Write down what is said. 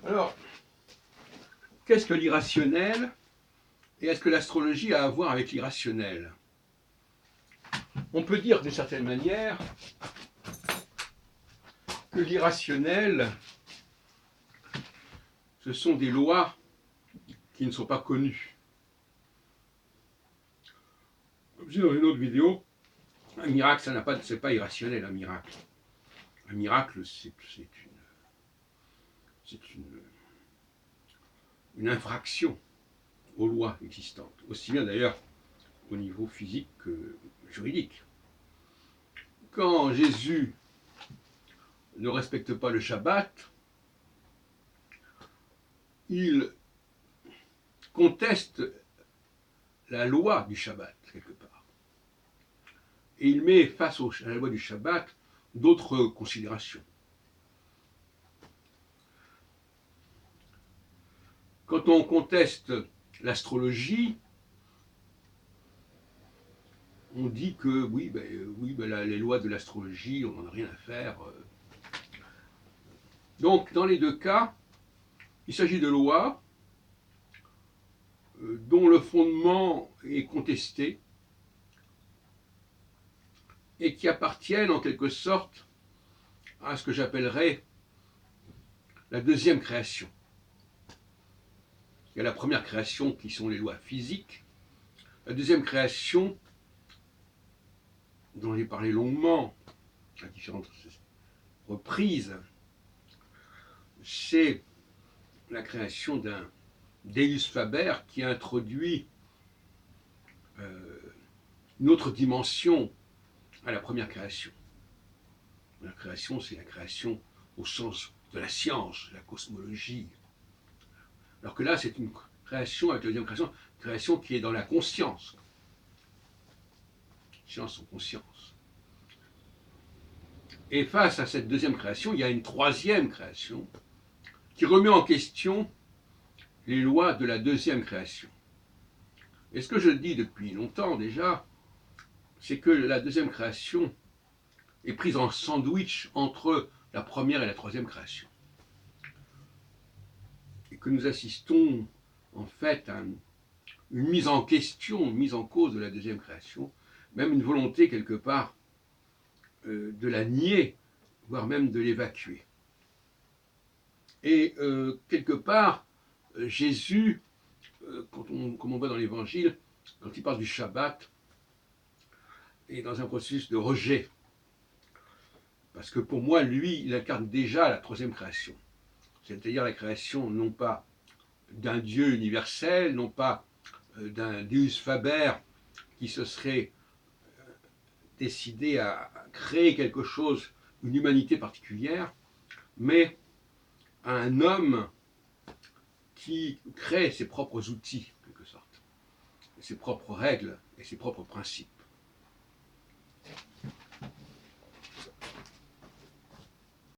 Alors, qu'est-ce que l'irrationnel et est-ce que l'astrologie a à voir avec l'irrationnel? On peut dire d'une certaine manière que l'irrationnel, ce sont des lois qui ne sont pas connues. Comme je dis dans une autre vidéo, un miracle, ça n'a pas, c'est pas irrationnel, un miracle. Un miracle, c'est une infraction aux lois existantes, aussi bien d'ailleurs au niveau physique que juridique. Quand Jésus ne respecte pas le Shabbat, il conteste la loi du Shabbat, quelque part. Et il met face à la loi du Shabbat d'autres considérations. Quand on conteste l'astrologie, on dit que oui, les lois de l'astrologie, on n'en a rien à faire. Donc, dans les deux cas, il s'agit de lois dont le fondement est contesté et qui appartiennent en quelque sorte à ce que j'appellerais la deuxième création. Il y a la première création qui sont les lois physiques. La deuxième création, dont j'ai parlé longuement à différentes reprises, c'est la création d'un Deus Faber qui introduit une autre dimension à la première création. La création, c'est la création au sens de la science, de la cosmologie. Alors que là, c'est une création, avec la deuxième création qui est dans la conscience. Science ou conscience. Et face à cette deuxième création, il y a une troisième création qui remet en question les lois de la deuxième création. Et ce que je dis depuis longtemps déjà, c'est que la deuxième création est prise en sandwich entre la première et la troisième création. Et que nous assistons en fait à une mise en question, une mise en cause de la deuxième création, même une volonté quelque part de la nier, voire même de l'évacuer. Et quelque part, Jésus, comme on voit dans l'Évangile, quand il parle du Shabbat, est dans un processus de rejet. Parce que pour moi, lui, il incarne déjà la troisième création. C'est-à-dire la création non pas d'un Dieu universel, non pas d'un Deus Faber qui se serait décidé à créer quelque chose, une humanité particulière, mais à un homme qui crée ses propres outils, en quelque sorte, ses propres règles et ses propres principes.